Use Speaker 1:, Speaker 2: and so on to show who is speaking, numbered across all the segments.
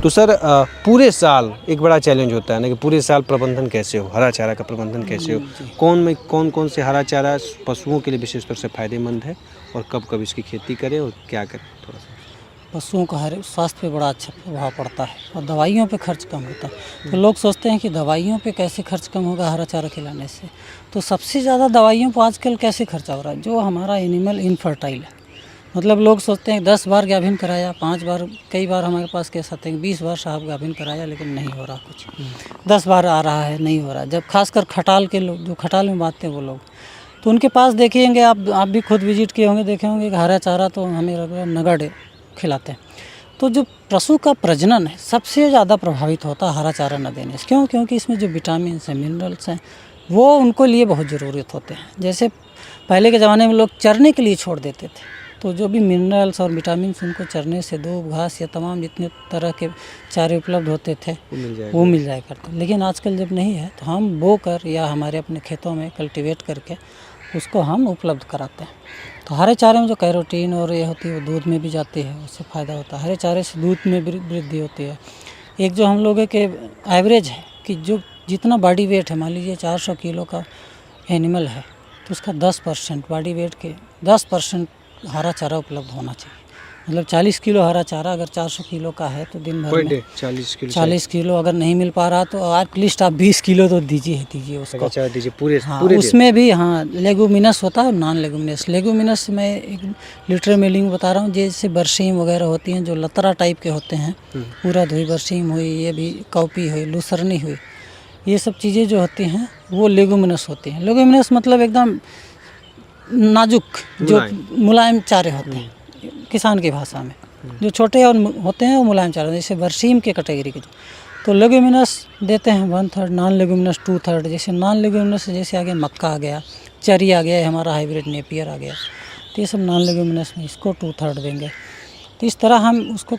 Speaker 1: तो सर पूरे साल एक बड़ा चैलेंज होता है ना कि पूरे साल प्रबंधन कैसे हो, हरा चारा का प्रबंधन कैसे हो, कौन कौन से हरा चारा पशुओं के लिए विशेष तौर से फ़ायदेमंद है और कब कब इसकी खेती करें और क्या करें थोड़ा सा।
Speaker 2: पशुओं का हर स्वास्थ्य पे बड़ा अच्छा प्रभाव पड़ता है और दवाइयों पे खर्च कम होता है। तो लोग सोचते हैं कि दवाइयों पे कैसे खर्च कम होगा हरा चारा खिलाने से। तो सबसे ज़्यादा दवाइयों पर आजकल कैसे खर्चा हो रहा है, जो हमारा एनिमल इनफर्टाइल है। मतलब लोग सोचते हैं 10 बार गाभिन कराया, 5 बार, कई बार हमारे पास केस आते हैं 20 बार साहब गाभिन कराया लेकिन नहीं हो रहा कुछ, 10 बार आ रहा है नहीं हो रहा। जब खासकर खटाल के लोग जो खटाल में बांधते हैं वो लोग, तो उनके पास देखेंगे आप भी खुद विजिट किए होंगे, देखे होंगे कि हरा चारा तो हमें लग रहा है नगड़ खिलाते हैं। तो जो पशु का प्रजनन है सबसे ज़्यादा प्रभावित होता है हरा चारा न देने से। क्यों? क्योंकि इसमें जो विटामिन हैं, मिनरल्स हैं, वो उनको लिए बहुत ज़रूरत होते हैं। जैसे पहले के ज़माने में लोग चरने के लिए छोड़ देते थे, तो जो भी मिनरल्स और विटामिन उनको चरने से, दूब घास या तमाम जितने तरह के चारे उपलब्ध होते थे वो मिल जाया करते। लेकिन आजकल जब नहीं है तो हम बो कर या हमारे अपने खेतों में कल्टीवेट करके उसको हम उपलब्ध कराते हैं। तो हरे चारे में जो कैरोटीन और ये होती है वो दूध में भी जाती है, उससे फ़ायदा होता है। हरे चारे से दूध में वृद्धि होती है। एक जो हम लोगों के एवरेज है कि जो जितना बॉडी वेट है, मान लीजिए 400 किलो का एनिमल है तो उसका 10% बॉडी वेट के 10% हरा चारा उपलब्ध होना चाहिए। मतलब 40 किलो हरा चारा अगर 400 किलो का है तो दिन भर में 40 किलो अगर नहीं मिल पा रहा तो एटलीस्ट आप 20 किलो तो दीजिए उसको।
Speaker 1: अच्छा दीजिए पूरे
Speaker 2: हाँ
Speaker 1: पूरे
Speaker 2: उसमें भी हाँ लेगुमिनस होता है और नॉन लेगुमिनस। लेगुमिनस मैं एक लिटरल मीनिंग बता रहा हूँ, जैसे बरसीम वगैरह होती हैं जो लतरा टाइप के होते हैं, पूरा हुई, बरसीम हुई, ये भी कॉपी हुई, लूसरनी हुई, ये सब चीज़ें जो होती हैं वो लेगुमिनस होती हैं। लेगुमिनस मतलब एकदम नाजुक जो मुलायम चारे होते हैं किसान की भाषा में, जो छोटे और होते हैं वो मुलायम चारे, जैसे बरसीम के कैटेगरी के। तो लेगुमिनस देते हैं 1/3, नॉन लेगुमिनस 2/3। जैसे नॉन लेगुमिनस जैसे आ गया मक्का आ गया, चरी आ गया, हमारा हाइब्रिड नेपियर आ गया, तो ये सब नॉन लेगुमिनस में इसको 2/3 देंगे। तो इस तरह हम उसको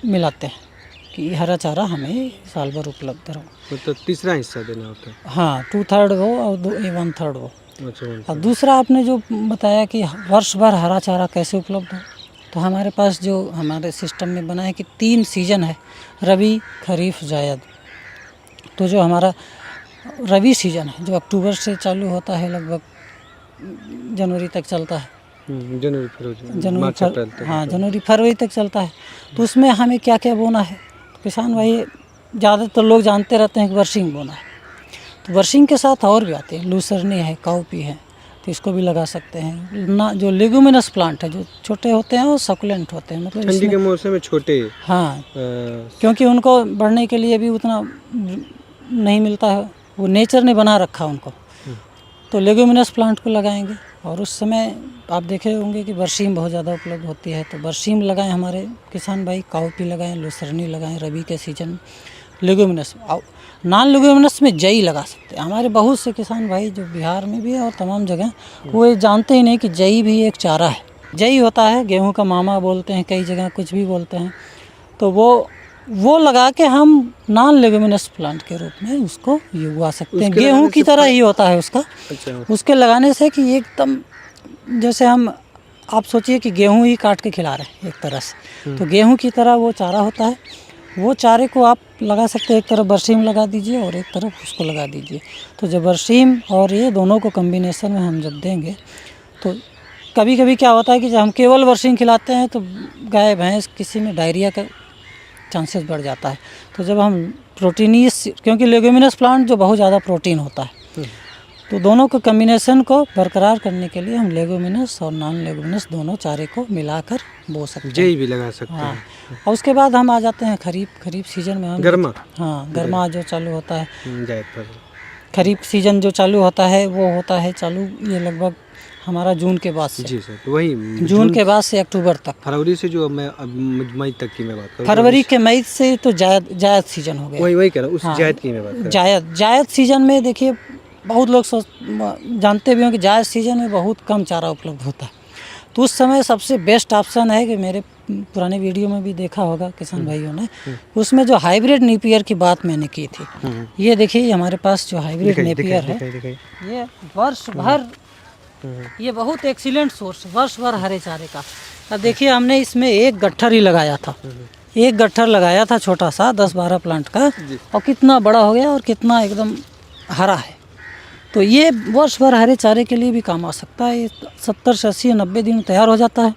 Speaker 2: मिलाते हैं कि हरा चारा हमें साल भर उपलब्ध रहो।
Speaker 1: मतलब तीसरा हिस्सा देना होता है।
Speaker 2: हाँ 2/3 वो और 1/3 वो।
Speaker 1: अच्छा
Speaker 2: अब दूसरा आपने जो बताया कि वर्ष भर हरा चारा कैसे उपलब्ध हो, तो हमारे पास जो हमारे सिस्टम में बना है कि 3 सीज़न है, रबी, खरीफ, जायद। तो जो हमारा रबी सीज़न है जो अक्टूबर से चालू होता है लगभग जनवरी तक चलता है, जनवरी फरवरी तक चलता है। तो उसमें हमें क्या क्या बोना है, तो किसान भाई ज़्यादातर लोग जानते रहते हैं कि बरसीम बोना है। तो बरसीम के साथ और भी आते हैं, लूसरनी है, काउपी है, तो इसको भी लगा सकते हैं ना। जो लेगुमिनस प्लांट है जो छोटे होते हैं वो सकुलेंट होते हैं, मतलब
Speaker 1: ठंडी के मौसम में छोटे।
Speaker 2: हाँ क्योंकि उनको बढ़ने के लिए भी उतना नहीं मिलता है, वो नेचर ने बना रखा उनको। तो लेगुमिनस प्लांट को लगाएंगे और उस समय आप देखे होंगे कि बरसीम बहुत ज़्यादा उपलब्ध होती है, तो बरसीम लगाएं हमारे किसान भाई, काउपी लगाएं, लूसरनी लगाएं रबी के सीजन। लेगुमिनस नॉन लेगुमिनस में जई लगा सकते हैं। हमारे बहुत से किसान भाई जो बिहार में भी है और तमाम जगह, वो ये जानते ही नहीं कि जई भी एक चारा है। जई होता है गेहूं का मामा बोलते हैं, कई जगह कुछ भी बोलते हैं। तो वो लगा के हम नॉन लेगुमिनस प्लांट के रूप में उसको उगा सकते हैं। गेहूं की तरह ही होता है उसका।
Speaker 1: अच्छा।
Speaker 2: उसके लगाने से कि एकदम जैसे आप सोचिए कि गेहूं ही काट के खिला रहे हैं एक तरह से, तो गेहूं की तरह वो चारा होता है। वो चारे को आप लगा सकते हैं, एक तरफ बरसीम लगा दीजिए और एक तरफ उसको लगा दीजिए। तो जब बरसीम और ये दोनों को कम्बिनेशन में हम जब देंगे तो कभी कभी क्या होता है कि जब हम केवल बरसीम खिलाते हैं तो गाय भैंस किसी में डायरिया का चांसेस बढ़ जाता है। तो जब हम प्रोटीनियस, क्योंकि लेगुमिनस प्लांट जो बहुत ज़्यादा प्रोटीन होता है, तो दोनों के कम्बिनेशन को बरकरार करने के लिए हम लेगुमिनस और नॉन लेगुमिनस दोनों चारे को मिलाकर बो सकते हैं।
Speaker 1: जई भी लगा सकते
Speaker 2: हाँ।
Speaker 1: हैं।
Speaker 2: और उसके बाद हम आ जाते हैं खरीफ सीजन में। हम
Speaker 1: गर्मा
Speaker 2: जो चालू होता है,
Speaker 1: जायद
Speaker 2: खरीफ सीजन जो चालू होता है वो होता है चालू ये लगभग हमारा जून के बाद से।
Speaker 1: जी सर, तो वही
Speaker 2: जून के बाद से अक्टूबर तक,
Speaker 1: फरवरी से जो मैं मई तक की मैं बात करूँ,
Speaker 2: फरवरी के मई से तो जायद सीजन हो गया।
Speaker 1: वही कह रहा हूँ, उस जायद की मैं बात कर रहा हूँ।
Speaker 2: जायद सीजन में देखिए बहुत लोग जानते भी हों कि जायद सीजन में बहुत कम चारा उपलब्ध होता है। तो उस समय सबसे बेस्ट ऑप्शन है कि मेरे पुराने वीडियो में भी देखा होगा किसान भाइयों ने, उसमें जो हाइब्रिड नेपियर की बात मैंने की थी। ये देखिए हमारे पास जो हाइब्रिड नेपियर है, ये वर्ष भर, ये बहुत एक्सीलेंट सोर्स वर्ष भर हरे चारे का। अब देखिए हमने इसमें एक गट्ठर ही लगाया था, एक गट्ठर लगाया था छोटा सा 10-12 प्लांट का, और कितना बड़ा हो गया और कितना एकदम हरा है। तो ये वर्ष भर हरे चारे के लिए भी काम आ सकता है। ये 70 से 80 90 दिन में तैयार हो जाता है,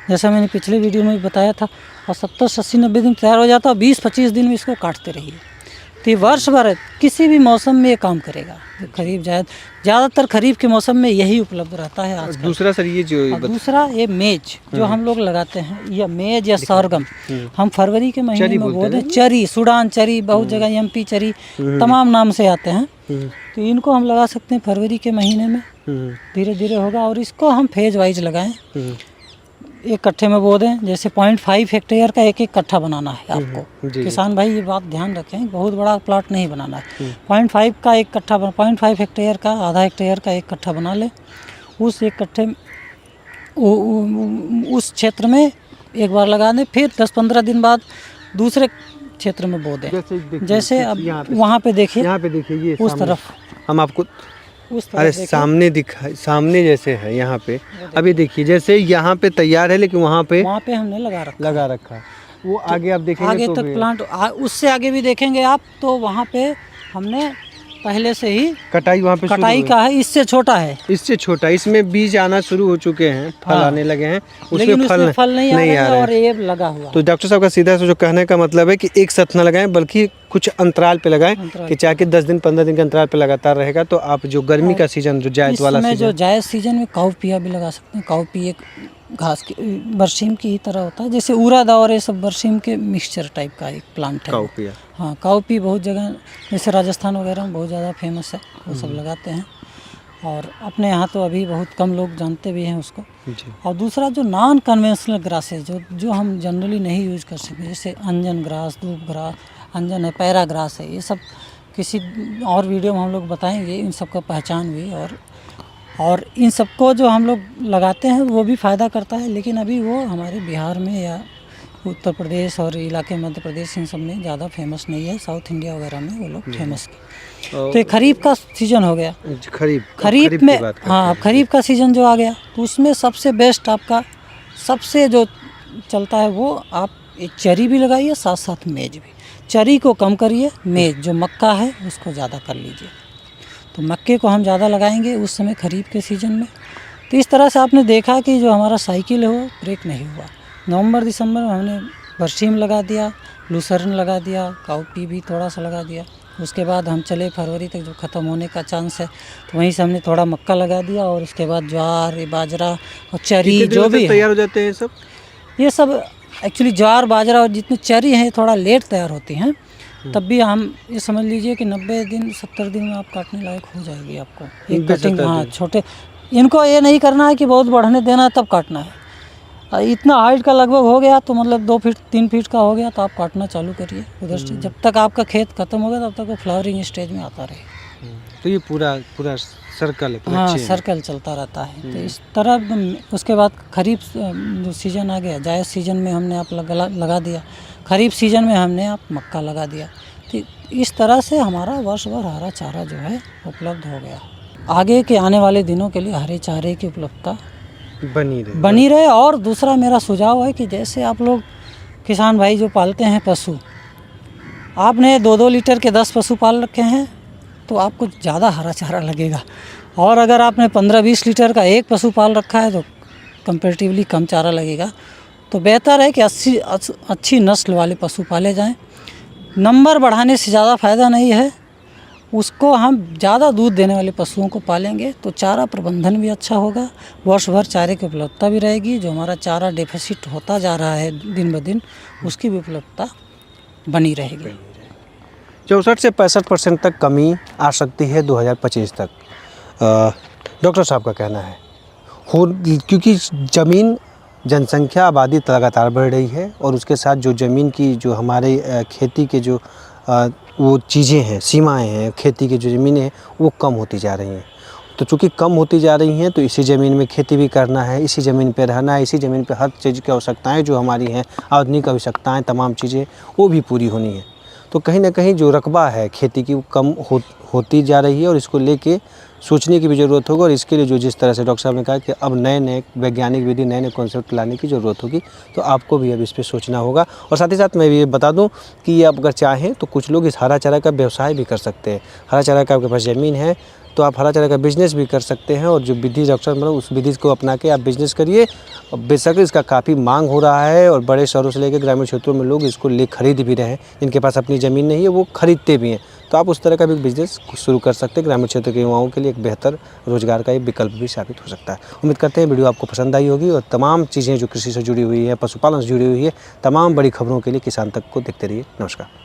Speaker 2: जैसा मैंने पिछले वीडियो में भी बताया था। और 70 से 80 90 दिन में तैयार हो जाता है, 20-25 दिन में इसको काटते रहिए। तो ये वर्ष भर किसी भी मौसम में ये काम करेगा। खरीफ ज़्यादातर खरीफ के मौसम में यही उपलब्ध रहता है आज।
Speaker 1: दूसरा सर ये जो
Speaker 2: और दूसरा ये मेज जो हम लोग लगाते हैं, या मेज या सरगम, हम फरवरी के महीने में बोते हैं। चरी, सूडान चरी, बहुत जगह MP चरी, तमाम नाम से आते हैं। तो इनको हम लगा सकते हैं फरवरी के महीने में, धीरे धीरे होगा। और इसको हम फेज वाइज लगाएं, एक कट्ठे में बो दें। जैसे 0.5 हेक्टेयर का एक कट्ठा बनाना है आपको, किसान भाई ये बात ध्यान रखें, बहुत बड़ा प्लाट नहीं बनाना है। 0.5 का एक कट्ठा, 0.5 हेक्टेयर का, आधा हेक्टेयर का एक कट्ठा बना ले। उस एक कट्ठे उस क्षेत्र में एक बार लगा दें, फिर 10-15 दिन बाद दूसरे क्षेत्र में बो दें। जैसे अब वहाँ पे देखिए,
Speaker 1: यहाँ पे देखिए, ये
Speaker 2: उस तरफ
Speaker 1: हम आपको
Speaker 2: उस तरफ
Speaker 1: अरे सामने दिखाई, सामने जैसे है यहाँ पे। अभी देखिए जैसे यहाँ पे तैयार है, लेकिन वहाँ पे
Speaker 2: हमने लगा रखा।
Speaker 1: वो आगे आप देखेंगे
Speaker 2: आगे
Speaker 1: तो
Speaker 2: तक प्लांट, उससे आगे भी देखेंगे आप, तो वहाँ पे हमने पहले से ही
Speaker 1: कटाई वहाँ पे
Speaker 2: कटाई का है। इससे छोटा है,
Speaker 1: इससे छोटा, इसमें बीज आना शुरू हो चुके हैं, फल आने लगे हैं,
Speaker 2: लेकिन उसमें फल नहीं आ रहे हैं और ये लगा हुआ।
Speaker 1: तो डॉक्टर साहब का सीधा से जो कहने का मतलब है कि एक साथ ना लगाएं, बल्कि कुछ अंतराल पे लगाएं, कि चाहे 10 दिन 15 दिन के अंतराल पे लगातार रहेगा। तो आप जो गर्मी का सीजन, जो जायद वाला सीजन,
Speaker 2: जो जायद सीजन में काउपिया भी लगा सकते हैं। काउपी एक घास की बरसीम की ही तरह होता है, जैसे उरादा और ये सब बरसीम के मिक्सचर टाइप का एक प्लांट है
Speaker 1: काउपिया।
Speaker 2: हाँ, काउपी बहुत जगह, जैसे राजस्थान वगैरह में बहुत ज़्यादा फेमस है, वो सब लगाते हैं। और अपने यहाँ तो अभी बहुत कम लोग जानते भी हैं उसको। और दूसरा जो नॉन कन्वेंशनल ग्रासेस, जो हम जनरली नहीं यूज़ कर सकते, जैसे अंजन ग्रास, धूप ग्रास, अंजन है, पैरा ग्रास है, ये सब किसी और वीडियो में हम लोग बताएंगे इन सब का पहचान भी। और इन सबको जो हम लोग लगाते हैं वो भी फ़ायदा करता है, लेकिन अभी वो हमारे बिहार में या उत्तर प्रदेश और इलाके मध्य प्रदेश इन सब में ज़्यादा फेमस नहीं है। साउथ इंडिया वगैरह में वो लोग फेमस है। तो ये खरीफ का सीज़न हो गया, खरीफ में, हाँ, खरीफ का सीज़न जो आ गया, तो उसमें सबसे बेस्ट आपका सबसे जो चलता है वो आप एक चरी भी लगाइए, साथ साथ मेज भी। चरी को कम करिए, मेज जो मक्का है उसको ज़्यादा कर लीजिए। तो मक्के को हम ज़्यादा लगाएंगे उस समय खरीफ के सीज़न में। तो इस तरह से आपने देखा कि जो हमारा साइकिल है वो ब्रेक नहीं हुआ। नवंबर दिसंबर में हमने बरसीम लगा दिया, लूसर्न लगा दिया, काउपी भी थोड़ा सा लगा दिया। उसके बाद हम चले फरवरी तक, जो ख़त्म होने का चांस है, तो वहीं से हमने थोड़ा मक्का लगा दिया। और उसके बाद ज्वार, बाजरा और चरी जो भी
Speaker 1: तैयार हो जाते हैं सब।
Speaker 2: ये सब एक्चुअली ज्वार, बाजरा और जितनी चरी हैं थोड़ा लेट तैयार होती हैं। तब भी हम ये समझ लीजिए कि 90 दिन 70 दिन में आप काटने लायक हो जाएगी आपको एक कटिंग। हाँ, छोटे, इनको ये नहीं करना है कि बहुत बढ़ने देना है तब काटना है। इतना हाइट का लगभग हो गया तो मतलब 2 फीट 3 फीट का हो गया तो आप काटना चालू करिए उधर से। जब तक आपका खेत खत्म होगा तब तक वो फ्लावरिंग स्टेज में आता रहे।
Speaker 1: तो ये पूरा सर्कल है।
Speaker 2: हाँ, सर्कल चलता रहता है। तो इस तरह उसके बाद खरीफ जो सीज़न आ गया, जायद सीज़न में हमने आप लगा दिया, खरीफ सीज़न में हमने आप मक्का लगा दिया। तो इस तरह से हमारा वर्ष भर हरा चारा जो है उपलब्ध हो गया। आगे के आने वाले दिनों के लिए हरे चारे की उपलब्धता बनी रहे। और दूसरा मेरा सुझाव है कि जैसे आप लोग किसान भाई जो पालते हैं पशु, आपने 2-2 लीटर के 10 पशु पाल रखे हैं तो आपको ज़्यादा हरा चारा लगेगा। और अगर आपने 15-20 लीटर का एक पशु पाल रखा है तो कंपैरेटिवली कम चारा लगेगा। तो बेहतर है कि अच्छी नस्ल वाले पशु पाले जाएं। नंबर बढ़ाने से ज़्यादा फ़ायदा नहीं है। उसको हम ज़्यादा दूध देने वाले पशुओं को पालेंगे तो चारा प्रबंधन भी अच्छा होगा, वर्ष भर चारे की उपलब्धता भी रहेगी। जो हमारा चारा डेफिसिट होता जा रहा है दिन ब दिन, उसकी भी उपलब्धता बनी रहेगी।
Speaker 1: 64 से 65% तक कमी आ सकती है 2025 तक, डॉक्टर साहब का कहना है। क्योंकि ज़मीन, जनसंख्या, आबादी लगातार बढ़ रही है और उसके साथ जो ज़मीन की जो हमारे खेती के जो वो चीज़ें हैं, सीमाएं हैं, खेती की जो ज़मीनें हैं वो कम होती जा रही हैं। तो चूँकि कम होती जा रही हैं तो इसी ज़मीन में खेती भी करना है, इसी ज़मीन पे रहना है, इसी ज़मीन पे हर चीज़ की आवश्यकताएँ जो हमारी हैं, आधुनिक आवश्यकताएँ, तमाम चीज़ें वो भी पूरी होनी है। तो कहीं ना कहीं जो रकबा है खेती की वो कम होती जा रही है और इसको लेके सोचने की भी ज़रूरत होगी और इसके लिए जो जिस तरह से डॉक्टर साहब ने कहा कि अब नए नए वैज्ञानिक विधि नए नए कॉन्सेप्ट लाने की ज़रूरत होगी, तो आपको भी अब इस पे सोचना होगा। और साथ ही साथ मैं ये बता दूं कि आप अगर चाहें तो कुछ लोग इस हरा चारा का व्यवसाय भी कर सकते हैं। हरा चारा का आपके पास ज़मीन है तो आप हरा चारा का बिज़नेस भी कर सकते हैं और जो विधि डॉक्टर साहब मतलब उस विधि को अपना के आप बिज़नेस करिए। बेशक इसका काफ़ी मांग हो रहा है और बड़े शहरों से लेकर ग्रामीण क्षेत्रों में लोग इसको खरीद भी रहे हैं। जिनके पास अपनी ज़मीन नहीं है वो खरीदते भी हैं। तो आप उस तरह का भी बिज़नेस शुरू कर सकते हैं। ग्रामीण क्षेत्र के युवाओं के लिए एक बेहतर रोज़गार का एक विकल्प भी साबित हो सकता है। उम्मीद करते हैं वीडियो आपको पसंद आई होगी और तमाम चीज़ें जो कृषि से जुड़ी हुई है, पशुपालन से जुड़ी हुई है, तमाम बड़ी खबरों के लिए किसान तक को देखते रहिए। नमस्कार।